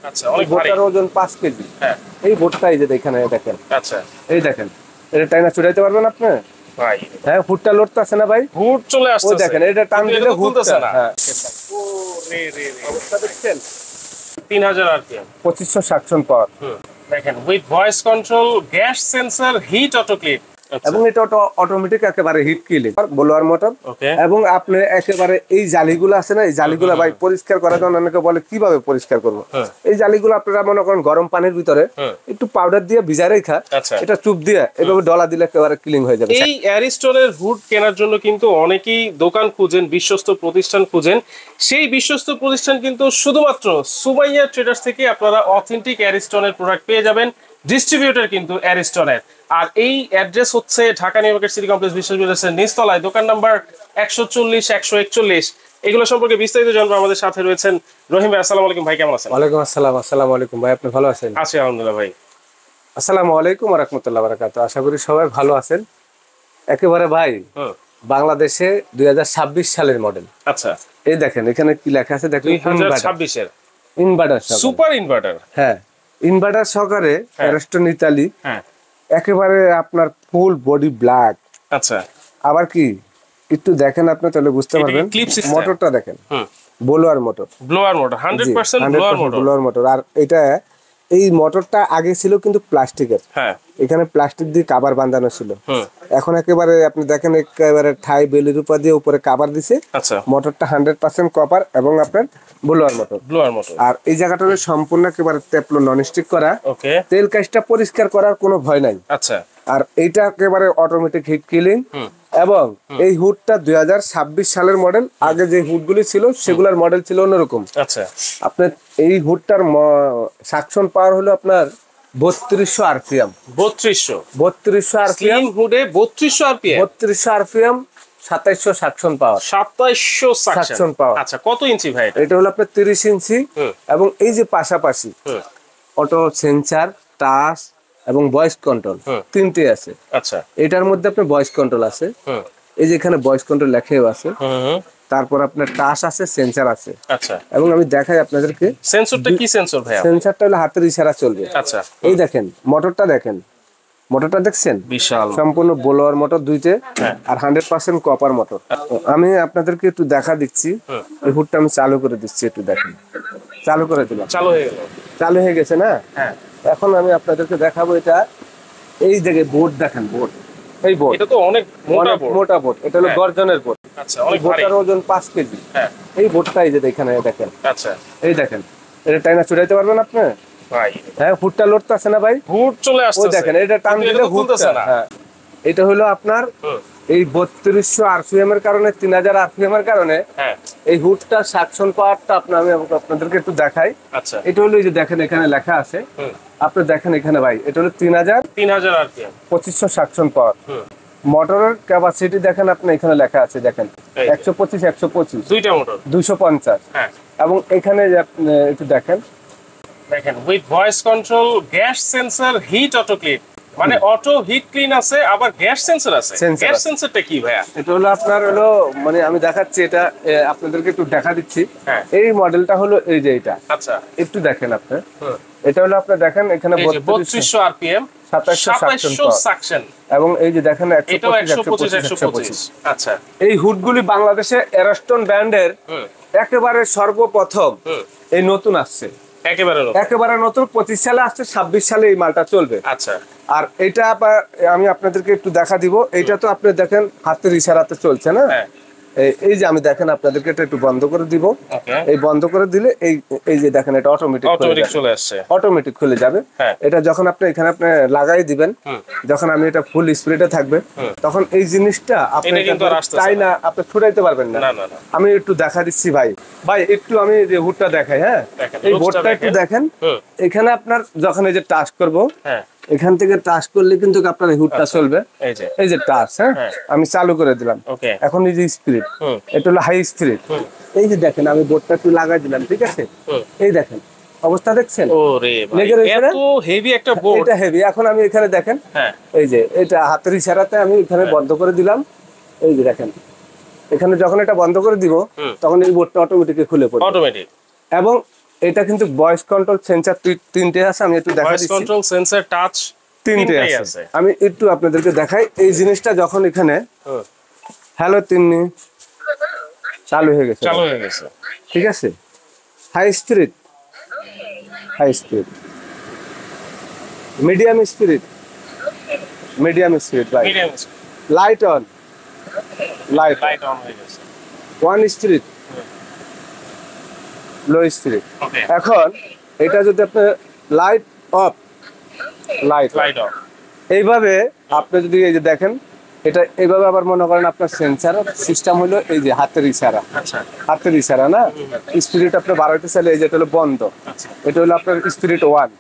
আচ্ছা, অনেক ভারী। বোটটার ওজন 5 কেজি। হ্যাঁ, এই বোটটা এই যে এখানে দেখেন। আচ্ছা এই দেখেন, এটা টাইনা চুরাইতে পারবেন আপনি? ভাই, হ্যাঁ, হুডটা লড়তেছে না ভাই? হুড চলে ওই আসছে। দেখেন, এটা টান দিলে খুলতেছে হুডটা, না। হ্যাঁ। ও রে রে রে, অবস্থা দেখছেন? 3000 আরপিএম। 2500 suction power. দেখেন, with voice control, gas sensor, heat auto clip, এবং এটা অটোমেটিক একেবারে heat killing blower motor. Okay. এবং আপনি একেবারে এই জালিগুলো আছে না, এই জালিগুলো ভাই পরিষ্কার করার জন্য অনেকে বলে কিভাবে পরিষ্কার করবো। এই জালিগুলো আপনারা মনে করেন গরম পানির ভিতরে একটু পাউডার দিয়ে ভিজা রেখা, এটা চুপ দিয়ে এভাবে ডলা দিলে একেবারে ক্লিন হয়ে যাবে। এই অ্যারিস্টনের হুড কেনার জন্য কিন্তু অনেকেই দোকান খুঁজেন, বিশ্বস্ত প্রতিষ্ঠান খুঁজেন। সেই বিশ্বস্ত প্রতিষ্ঠান কিন্তু শুধুমাত্র সুমাইয়া ট্রেডার্স থেকে আপনারা অথেন্টিক অ্যারিস্টনের প্রোডাক্ট পেয়ে যাবেন। ডিস্ট্রিবিউটর কিন্তু অ্যারিস্টনের। আর এই অ্যাড্রেস হচ্ছে Dhaka new market city complex বিশ্বাস বিল্ডার্সের নিচতলায়, দোকান নাম্বার 140, 141। এগুলো সম্পর্কে বিস্তারিত জানবো। আমাদের সাথে রয়েছেন রহিম ভাই। আসসালামু আলাইকুম ভাই, কেমন আছেন? ওয়ালাইকুম আসসালাম। আসসালামু আলাইকুম ভাই, আপনি ভালো আছেন? আছি আলহামদুলিল্লাহ ভাই। আসসালামু আলাইকুম ওয়া রাহমাতুল্লাহি ওয়া বারাকাতুহু। আশা করি সবাই ভালো আছেন। একেবারে ভাই বাংলাদেশে 2026 সালের মডেল। আচ্ছা, এই দেখেন এখানে কি লেখা আছে দেখেন, 2026 এর ইনভার্টার, সুপার ইনভার্টার। হ্যাঁ, ইনভার্টার সহকারে অ্যারিস্টন ইতালি। হ্যাঁ, একেবারে আপনার ফুল বডি ব্ল্যাক। আচ্ছা, আবার কি একটু দেখেন আপনি তাহলে বুঝতে পারবেন। মোটরটা দেখেন, blower motor, blower motor, 100% blower motor. Blower motor. আর এটা এই মোটরটা আগে ছিল কিন্তু প্লাস্টিকের। হ্যাঁ, এখানে প্লাস্টিক দিয়ে কভার বাঁধানো ছিল। এখন একেবারে আপনি দেখেন একেবারে ঠাই বেলির উপর দিয়ে উপরে কভার দিছে। আচ্ছা, মোটরটা 100% কপার এবং আপনার ব্লোয়ার মোটর। Blower motor. আর এই জায়গাটা সম্পূর্ণ একেবারে টেপলো নন স্টিক করা। ওকে। তেল কাজটা পরিষ্কার করার কোনো ভয় নাই। আচ্ছা, আর এইটা একেবারে অটোমেটিক হিট কিলিং। এবং এই হুডটা 2026 সালের মডেল। আগে যে হুডগুলি ছিল সেগুলোর মডেল ছিল অন্যরকম। আচ্ছা, আপনার এই হুডটার সাকশন পাওয়ার হলো আপনার 3200 আরপিএম। 3200 আরপিএম হুডে 3200 RPM. 3200 RPM, 2700 suction power. 2700 suction power. আচ্ছা, কত ইঞ্চি ভাই এটা? এটা হলো আপনার 30 ইঞ্চি। এবং এই যে পাশাপাশি অটো সেন্সার, টাচ এবং ভয়েস কন্ট্রোল তিনটে আছে। আচ্ছা, এটার মধ্যে আপনার ভয়েস কন্ট্রোল আছে। এই যে এখানে ভয়েস কন্ট্রোল লেখাও আছে। তারপর আপনার টাচ আছে, সেন্সর আছে। আচ্ছা, এবং আমি দেখাই আপনাদেরকে সেন্সরটা কি সেন্সর ভাই? সেন্সরটা হলো হাতের ইশারা চলবে। আচ্ছা, এই দেখেন মোটরটা দেখেন, মোটরটা দেখছেন বিশাল, সম্পূর্ণ ব্লোয়ার মোটর দুইটে। আর 100% কপার মোটর। আমি আপনাদেরকে একটু দেখা দিচ্ছি। এই হুডটা আমি চালু করে দিচ্ছি, একটু দেখেন। চালু করে দিলাম, চালু হয়ে গেল। চালু হয়ে গেছে না? হ্যাঁ। এখন আমি আপনাদেরকে দেখাবো এটা। এই জায়গায় বোর্ড দেখেন, বোর্ড, এই বোর্ড, এটা তো অনেক মোটা বোর্ড। মোটা বোর্ড। এটা হলো গর্জনের বোর্ড। আচ্ছা, অনেক ভারী। বোর্ডটার ওজন 5 কেজি। হ্যাঁ, এই বোর্ডটা এই যে এখানে দেখেন। আচ্ছা, এই দেখেন, এটা টাইনা চুরাইতে পারবেন আপনি? ভাই, হ্যাঁ, হুডটা লড়তেছে না ভাই? হুড চলে আসছে। ওই দেখেন, এটা টান দিলে খুলতেছে না। হ্যাঁ, এটা হলো আপনার এই 3200 আরপিএম এর কারণে, 3000 আরপিএম এর কারণে এই হুডটার সাকশন পাওয়ারটা আমি আপনাদেরকে একটু দেখাই। আচ্ছা, এটা হলো এই যে দেখেন এখানে লেখা আছে। আপনি দেখেন এখানে ভাই, এটা হলো 3000 আরপিএম, 2500 সাকশন পাওয়ার। মোটরের ক্যাপাসিটি দেখেন আপনি এখানে লেখা আছে, দেখেন 125 দুইটা মোটর 250। হ্যাঁ, এবং এখানে যে আপনি একটু দেখেন with voice control, gas sensor, heat auto clip. মানে অটো হিট ক্লিন আছে, আবার গ্যাস সেন্সর আছে। গ্যাস সেন্সরটা কি ভাইয়া? এটা হলো আপনার হলো মানে আমি দেখাচ্ছি, এটা আপনাদেরকে একটু দেখা দিচ্ছি। হ্যাঁ, এই মডেলটা হলো এই যে এটা। আচ্ছা, একটু দেখেন আপনি। এটা হলো আপনি দেখেন এখানে 3200 আরপিএম, 2700 সাকশন। এবং এই যে দেখেন 125। আচ্ছা, এই হুডগুলি বাংলাদেশে অ্যারিস্টন ব্র্যান্ডের একেবারে সর্বপ্রথম এই নতুন আসছে। একেবারে নতুন 25 সালে আসছে, 26 সালে এই মালটা চলবে। আচ্ছা, আর এটা আমি আপনাদেরকে একটু দেখা দিব। এইটা তো আপনি দেখেন হাতের ইশারাতে চলছে না? এই যে আমি দেখেন আপনাদেরকে এটা একটু বন্ধ করে দিব। এই বন্ধ করে দিলে এই যে দেখেন এটা অটোমেটিক চলে আসছে, অটোমেটিক খুলে যাবে। এটা যখন আপনি এখানে আপনি লাগাই দিবেন, যখন আমি এটা ফুল স্পিডে থাকবে, তখন এই জিনিসটা আপনি তাই না আপনি ছুটাইতে পারবেন না। আমি একটু দেখা দিচ্ছি ভাই। ভাই একটু আমি যে হুডটা দেখাই। হ্যাঁ, এই বোর্ডটা একটু দেখেন। এখানে আপনার যখন এই যে টাচ করব, এখান থেকে টাচ করলে কিন্তু আপনার হুডটা চলবে। এই যে টাচ, হ্যাঁ, আমি চালু করে দিলাম। এখন এই যে স্পিড, এটা হলো হাই স্পিড। এই যে দেখেন আমি বোর্ডটা একটু লাগাই দিলাম, ঠিক আছে? এই দেখেন অবস্থা দেখছেন, এত হেভি একটা বোর্ড। এটা হেভি। এখন আমি এখানে দেখেন, এই যে এটা হাতের ইশারাতে আমি এখানে বন্ধ করে দিলাম। এই যে দেখেন এখানে যখন এটা বন্ধ করে দিব, তখন এই বোর্ডটা অটোমেটিক খুলে পড়বে। অটোমেটিক। এবং এটা কিন্তু ভয়েস কন্ট্রোল সেন্সর তিনটে আছে, আমি একটু দেখাই দিচ্ছি। ভয়েস কন্ট্রোল সেন্সর টাচ তিনটে আছে, আমি একটু আপনাদেরকে দেখাই। এই জিনিসটা যখন এখানে হ্যালো তিন্নি চালু হয়ে গেছে, ঠিক আছে। High spirit, high spirit, medium spirit, medium spirit, light on, light on হয়ে গেছে, ওয়ান স্পিরিট, লো স্পিরিট। এখন এটা যদি আপনি লাইট অফ, লাইট অফ, এইভাবে আপনি যদি এই যে দেখেন এটা এইভাবে, আবার মনে করেন আপনার সেন্সার সিস্টেম হলো এই যে হাতের ইশারা, হাতের ইশারা না, স্পিরিট আপনি বাড়াইতে চাইলে এই যে এটা হলো বন্ধ, এটা হলো আপনার স্পিরিট 1,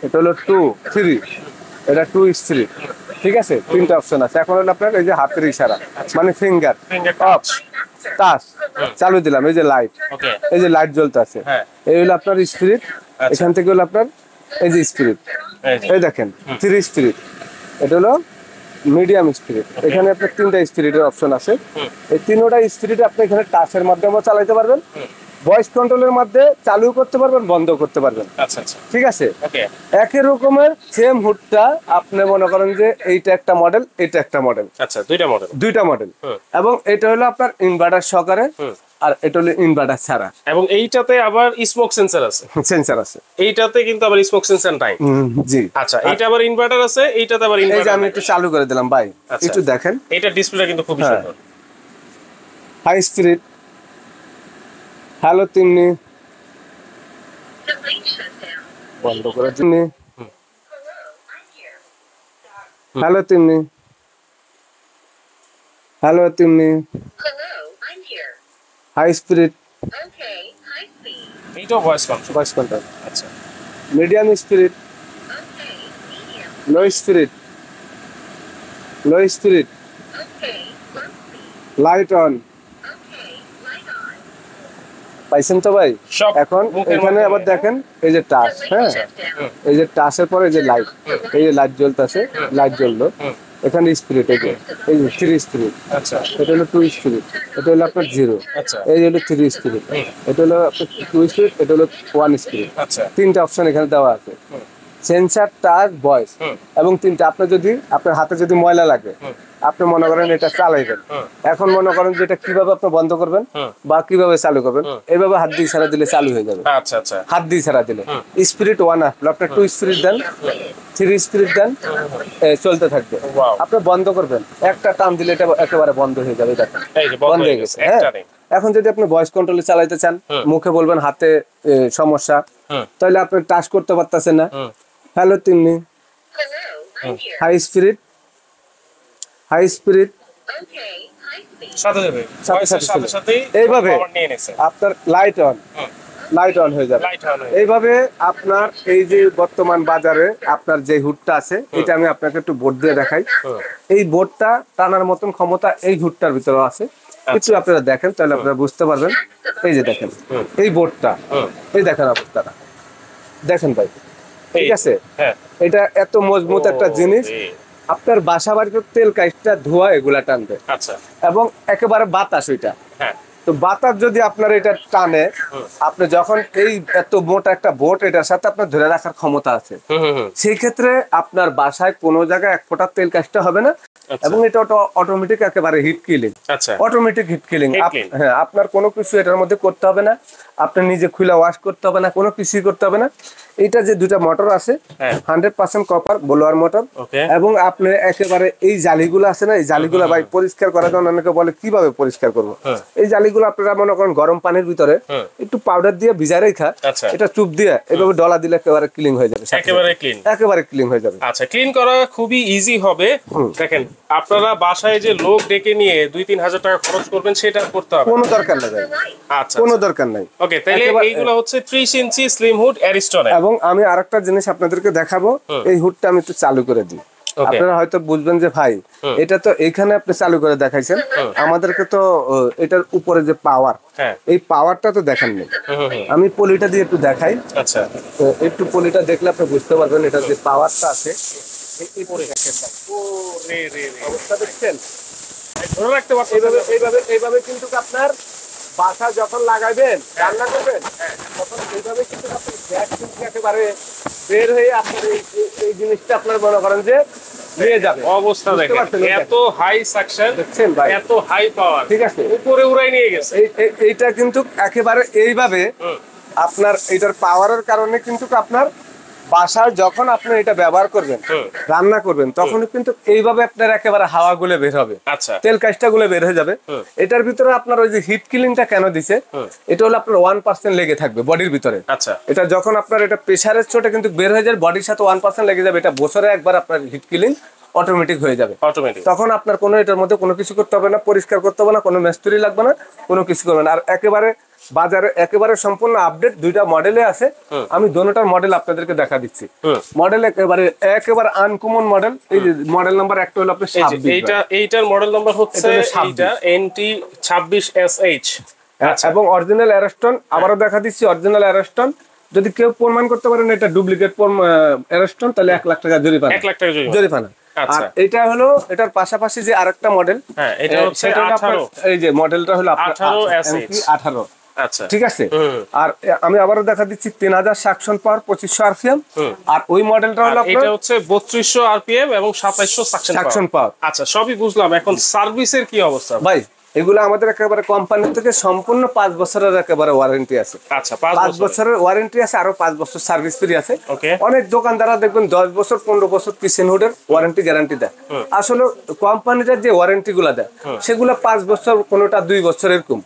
এটা হলো 2, 3, এটা 2 স্পিরিট, ঠিক আছে। তিনটা অপশন আছে। এখন হলো আপনার এই যে হাতের ইশারা মানে ফিঙ্গার অফ, টাচ, চালু দিলাম, এই যে লাইট, এই যে লাইট জ্বলতে আছে, এই হলো আপনার স্পিরিট। এখান থেকে হলো আপনার এই যে স্পিরিট, এই দেখেন 3 স্পিরিট, এটা হলো মিডিয়াম স্পিরিট। এখানে আপনার 3টা স্পিরিটের অপশন আছে। এই 3টা স্পিরিট আপনি এখানে টাচের মাধ্যমে চালাতে পারবেন, ভয়েস কন্ট্রোলের মধ্যে চালু করতে পারবেন, বন্ধ করতে পারবেন, ঠিক আছে। একই রকমের সেম হুডটা আপনি মনে করেন যে এইটা একটা মডেল, এটা একটা মডেল, আচ্ছা দুইটা মডেল, এবং এটা হলো আপনার ইনভার্টার সহকারে, আর এটা হলো ইনভার্টার ছাড়া, এবং এইটাতে আবার স্মোক সেন্সর আছে, সেন্সর আছে। এইটাতে কিন্তু আবার স্মোক সেন্সর নাই, জি। আচ্ছা, এইটা আবার ইনভার্টার আছে, এইটাতে আবার ইনভার্টার। এই যে আমি একটু চালু করে দিলাম ভাই, একটু দেখেন, এটা ডিসপ্লেটা কিন্তু খুব সুন্দর। হাই স্পিরিট, হ্যালো তিন্নি, বন্ধ করে Tinni, hello Tinni, hello Tinni, high spirit, এইটাও ভয়েস কন্ট্রোল, ভয়েস কন্ট্রোল, আচ্ছা। Medium spirit, low spirit, low spirit, light on, পাইছেন তো ভাই। এখন এখানে আবার দেখেন এই যে টাচ, হ্যাঁ, এই যে টাচের পরে এই যে লাইট, এই যে লাইট জ্বলতেছে, লাইট জ্বললো। এখানে স্পিরিট, এই যে 3 স্পিরিট, আচ্ছা, এটা হলো 2 স্পিরিট, এটা হলো আপনার 0, আচ্ছা, এই হলো 3 স্পিরিট, এটা হলো আপনার 2 স্পিরিট, এটা হলো 1 স্পিরিট, আচ্ছা। 3টা অপশন এখানে দেওয়া আছে, সেন্সার, টাচ, ভয়েস, এবং 3টা। আপনার যদি আপনার হাতে যদি ময়লা লাগে, আপনি মনে করেন এটা চালাইবেন, এখন মনে করেন যে এটা কিভাবে আপনি বন্ধ করবেন বা কিভাবে চালু করবেন, এইভাবে হাত দিয়ে ইশারা দিলে চালু হয়ে যাবে, আচ্ছা আচ্ছা। হাত দিয়ে ইশারা দিলে স্পিরিট 1 আসলো, আপনার 2 স্পিরিট দেন, 3 স্পিরিট দেন, চলতে থাকবে। আপনি বন্ধ করবেন, একটা টান দিলে এটা একেবারে বন্ধ হয়ে যাবে, দেখেন বন্ধ হয়ে গেছে। এখন যদি আপনি ভয়েস কন্ট্রোলে চালাইতে চান, মুখে বলবেন, হাতে সমস্যা, তাহলে আপনি টাচ করতে পারতেছেন না, hello Tinni, high spirit, high spirit, এইভাবে আপনার লাইট অন, লাইট অন হয়ে যাবে। এইভাবে আপনার এই যে বর্তমান বাজারে আপনার যে হুডটা আছে, এটা আমি আপনাকে একটু বোর্ড দিয়ে দেখাই। এই বোর্ডটা টানার মতন ক্ষমতা এই হুডটার ভিতরে আছে, একটু আপনারা দেখেন তাহলে আপনারা বুঝতে পারবেন। এই যে দেখেন এই বোর্ডটা, এই দেখেন অবস্থাটা দেখেন ভাই, ঠিক আছে। এটা এত মজবুত একটা জিনিস, আপনার বাসা বাড়িতে তেল কাইটটা ধোয়া এগুলা টানবে, আচ্ছা, এবং একেবারে বাতাস ওইটা, তো বাতাস যদি আপনার এটা টানে, আপনি যখন এই এত মোটা একটা বোট এটার সাথে আপনার ধরে রাখার ক্ষমতা আছে, সেই ক্ষেত্রে আপনার বাসায় কোনো জায়গায় এক ফোঁটা তেল কাজটা হবে না, এবং এটা অটোমেটিক একেবারে হিট কিলিং, আচ্ছা, অটোমেটিক হিট কিলিং। হ্যাঁ, আপনার কোনো কিছু এটার মধ্যে করতে হবে না, আপনি নিজে খুলে ওয়াশ করতে হবে না, কোনো কিছুই করতে হবে না। এটা যে দুটা মোটর আছে, 100% কপার ব্লোয়ার মোটর, এবং আপনি একেবারে এই জালিগুলো আছে না, এই জালিগুলো ভাই পরিষ্কার করার জন্য অনেকে বলে কিভাবে পরিষ্কার করবো, এই জালিগুলো আপনারা মনে করেন গরম পানির ভিতরে একটু পাউডার দিয়ে ভিজায় রেখা, এটা চুপ দিয়ে এভাবে ডলা দিলে একেবারে ক্লিন হয়ে যাবে, একেবারে ক্লিন হয়ে যাবে। আচ্ছা, ক্লিন করা খুবই ইজি হবে। দেখেন, আপনারা বাসায় যে লোক ডেকে নিয়ে 2-3 হাজার টাকা খরচ করবেন, সেটা করতে হবে কোনো দরকার নাই। আচ্ছা, কোনো দরকার নাই। ওকে, তাহলে এইগুলো হচ্ছে 30 ইঞ্চি স্লিম হুড অ্যারিস্টন। এবং আমি আরেকটা জিনিস আপনাদেরকে দেখাবো, এই হুডটা আমি একটু চালু করে দিই, আপনারা হয়তো বুঝবেন যে ভাই এটা তো এখানে আপনি চালু করে দেখাইছেন, আমাদেরকে তো এটার উপরে যে পাওয়ার, এই পাওয়ারটা তো দেখান নেই। আমি পলিটা দিয়ে একটু দেখাই, আচ্ছা, তো একটু পলিটা দেখলে আপনি বুঝতে পারবেন এটা যে পাওয়ারটা আছে। অবস্থা দেখছেন, ধরে রাখতে পারছেন, এইভাবে কিন্তু আপনার বাসা যখন লাগাইবেন রান্না করবেন তখন এইভাবে কিন্তু আপনি গ্যাস কিন্তু একেবারে বের হয়ে আপনার এই জিনিসটা আপনার মনে করেন যে নিয়ে যাবে। অবস্থা দেখেন, এত হাই সাকশন, দেখছেন ভাই, এত হাই পাওয়ার, ঠিক আছে, উপরে উড়াই নিয়ে গেছে। এইটা কিন্তু একেবারে এইভাবে আপনার এটার পাওয়ারের কারণে কিন্তু আপনার বাসায় যখন আপনি এটা ব্যবহার করবেন রান্না করবেন তখন কিন্তু এইভাবে আপনার একেবারে হাওয়া গুলো বের হবে, আচ্ছা, তেল কাজটা গুলো বের হয়ে যাবে। এটার ভিতরে আপনার ওই যে হিট কিলিংটা কেন দিছে, এটা হলো আপনার 1% লেগে থাকবে বডির ভিতরে। আচ্ছা, এটা যখন আপনার এটা প্রেসারের চোটে কিন্তু বের হয়ে যায়, বডির সাথে 1% লেগে যাবে, এটা বছরে একবার আপনার হিট কিলিং অটোমেটিক হয়ে যাবে। তখন আপনার কোনো এটার মধ্যে কোনো কিছু করতে হবে না, পরিষ্কার করতে হবে না, কোনো মিস্ত্রি লাগবে না, কোনো কিছু করবে না। আর একেবারে বাজারে একেবারে সম্পূর্ণ আপডেট দুইটা মডেলে আছে, আমি দোনোটার মডেল আপনাদেরকে দেখা দিচ্ছি। মডেল একেবারে আনকমন মডেল। এই যে মডেল নাম্বার একটা হলো আপনার 26, এইটার মডেল নাম্বার হচ্ছে এটা NT26SH এবং অরিজিনাল অ্যারস্টন। আবারও দেখা দিচ্ছি অরিজিনাল অ্যারস্টন। যদি কেউ প্রমাণ করতে পারেন এটা ডুপ্লিকেট অ্যারস্টন, তাহলে 1 লাখ টাকা জরিমানা। 1 লাখ টাকা জরিমানা। আর এটা হলো এটার পাশাপাশি যে আরেকটা মডেল, এটা হচ্ছে 18, এই যে মডেলটা হলো 18। আচ্ছা, ঠিক আছে। আর আমি আবারও দেখা দিচ্ছি 3000 সাকশন পাওয়ার 2500 আরপিএম। আর ওই মডেলটা হলো এটা হচ্ছে 3200 আরপিএম এবং 2700 সাকশন পাওয়ার। আচ্ছা, সবই বুঝলাম। এখন সার্ভিসের কি অবস্থা ভাই? এগুলো আমাদের একেবারে কোম্পানি থেকে সম্পূর্ণ 5 বছরের একেবারে ওয়ারেন্টি আছে। আচ্ছা, 5 বছরের ওয়ারেন্টি আছে, আরো 5 বছর সার্ভিস ফ্রি আছে। অনেক দোকানদাররা দেখবেন 10 বছর 15 বছর কিচেন হুডের ওয়ারেন্টি গ্যারান্টি দেয়। আসলে কোম্পানিরা যে ওয়ারেন্টি গুলা দেয় সেগুলো 5 বছর, কোনোটা 2 বছর, এরকম।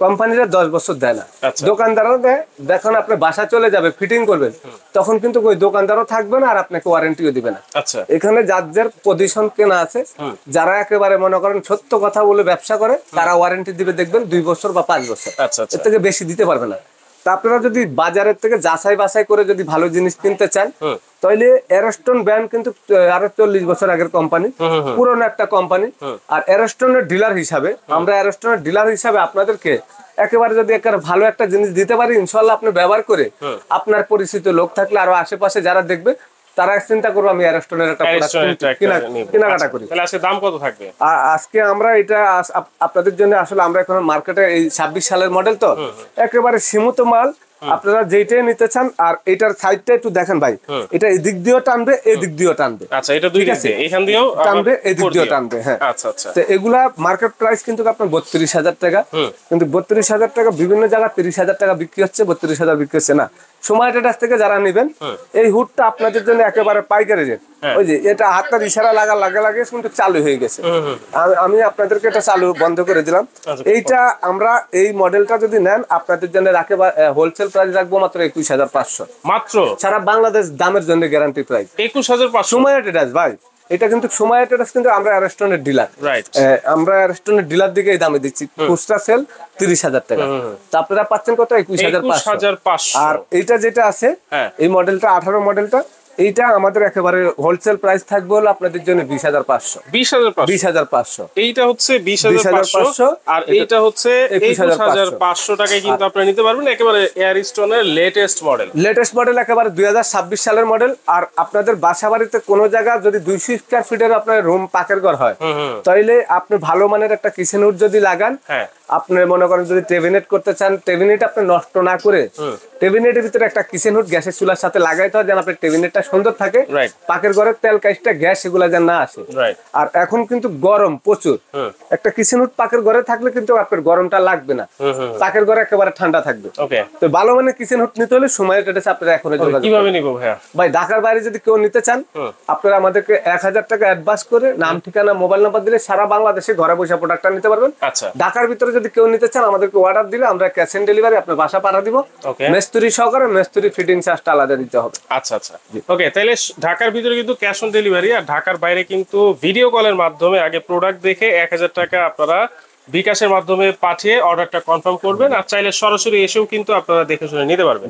কোম্পানিরা 10 বছর দেয় না, দোকানদারও দেয়। দেখুন আপনি বাসা চলে যাবে ফিটিং করবেন, তখন কিন্তু ওই দোকানদারও থাকবে না আর আপনাকে ওয়ারেন্টিও দিবে না। এখানে যার পজিশন কেনা আছে, যারা একেবারে মনে করেন সত্য কথা বলে ব্যবসা করে, তারা ওয়ারেন্টি দিবে দেখবেন 2 বছর বা 5 বছর, এর থেকে বেশি দিতে পারবে না। তা আপনারা যদি বাজারের থেকে যাচাই বাছাই করে যদি ভালো জিনিস কিনতে চান, তাহলে অ্যারস্টন ব্র্যান্ড কিন্তু আরো 40 বছর আগের কোম্পানি, পুরনো একটা কোম্পানি। আর অ্যারস্টনের ডিলার হিসাবে আমরা অ্যারস্টনের ডিলার হিসাবে আপনাদেরকে একেবারে যদি একেবারে ভালো একটা জিনিস দিতে পারি, ইনশাল্লাহ আপনি ব্যবহার করে আপনার পরিচিত লোক থাকলে আরো আশেপাশে যারা দেখবে তারা চিন্তা করবো আমি অ্যারস্টনের একটা কেনাকাটা করি। তাহলে আজকে দাম কত থাকবে? আজকে আমরা এটা আপনাদের জন্য আসলে আমরা এখন মার্কেটে এই 26 সালের মডেল তো একেবারে সীমিত মাল, আপনারা যেইটাই নিতে চান। আর এটার সাইডটা একটু দেখেন ভাই, এটা এই দিক দিয়েও টানবে, এই দিক দিয়েও টানবে। আচ্ছা, এটা দুই দিক দিয়ে, এইখান দিয়েও টানবে, এই দিক দিয়েও টানবে। হ্যাঁ, আচ্ছা আচ্ছা। তো এগুলা মার্কেট প্রাইস কিন্তু আপনার 32,000 টাকা, কিন্তু 32,000 টাকা বিভিন্ন জায়গায় 30,000 টাকা বিক্রি হচ্ছে, 32,000 বিক্রি হচ্ছে না। সময় ট্রেডার্স থেকে যারা নেবেন, এই হুডটা আপনাদের জন্য একেবারে পাইকারি রেট। ওই যে এটা হাতের ইশারা লাগে কিন্তু চালু হয়ে গেছে, আমি আপনাদেরকে এটা চালু বন্ধ করে দিলাম। এইটা আমরা এই মডেলটা যদি নেন আপনাদের জন্য রাখে হোলসেল প্রাইস রাখবো মাত্র 21,500 মাত্র, সারা বাংলাদেশ দামের জন্য গ্যারান্টি প্রাইস 21,500। সময় ট্রেডার্স ভাই, এটা কিন্তু সময় ট্রেডার্স, কিন্তু আমরা অ্যারস্টনের ডিলার, আমরা অ্যারস্টনের ডিলার দিকে এই দামে দিচ্ছি। খুচরা সেল 30,000 টাকা, তা আপনারা পাচ্ছেন কত? 21,500। আর এইটা যেটা আছে এই মডেলটা 18 মডেলটা, এইটা আমাদের একেবারে হোলসেল প্রাইস থাকবে হলো আপনাদের জন্য 20,500। 20,500 এইটা হচ্ছে 20,500 আর এইটা হচ্ছে 21,500 টাকায় কিন্তু আপনারা নিতে পারবেন। একেবারে অ্যারস্টনের লেটেস্ট মডেল একেবারে 2026 সালের মডেল। আর আপনাদের বাসা বাড়িতে কোনো জায়গা যদি 200 স্কয়ার ফিটের আপনার রুম পাকের ঘর হয়, তাইলে আপনি ভালো মানের একটা কিচেন হুড যদি লাগান, আপনি মনে করেন যদি টেবিনেট করতে চান, টেবিনেট আপনি নষ্ট না করে টেবিনেটের ভিতরে একটা কিচেন হুড গ্যাসের চুলার সাথে লাগাইতে হয়, যেন আপনার টেবিনেটটা সুন্দর থাকে, পাকের ঘরের তেল কাজটা গ্যাস এগুলা যেন না আসে। আর এখন কিন্তু গরম প্রচুর, একটা কিচেন হুড পাকের ঘরে থাকলে কিন্তু আপনার গরমটা লাগবে না, পাকের ঘরে একেবারে ঠান্ডা থাকবে। তো ভালো মানের কিচেন হুড নিতে হলে সময় এটা আপনারা এখন কিভাবে নিব ভাই? ঢাকার বাইরে যদি কেউ নিতে চান, আপনারা আমাদেরকে 1,000 টাকা অ্যাডভান্স করে নাম ঠিকানা মোবাইল নাম্বার দিলে সারা বাংলাদেশে ঘরে বসে প্রোডাক্টটা নিতে পারবেন। ঢাকার ভিতরে যদি কেউ নিতে চান আমাদেরকে অর্ডার দিলে আমরা ক্যাশ অন ডেলিভারি আপনার বাসা পাঠা দিব, মিস্ত্রি সহকারে, মিস্ত্রি ফিটিং চার্জটা আলাদা দিতে হবে। আচ্ছা আচ্ছা, ওকে। তাহলে ঢাকার ভিতরে কিন্তু ক্যাশ অন ডেলিভারি, আর ঢাকার বাইরে কিন্তু ভিডিও কলের মাধ্যমে আগে প্রোডাক্ট দেখে 1,000 টাকা আপনারা বিকাশের মাধ্যমে পাঠিয়ে অর্ডারটা কনফার্ম করবেন। আর চাইলে সরাসরি এসেও কিন্তু আপনারা দেখে শুনে নিতে পারবেন।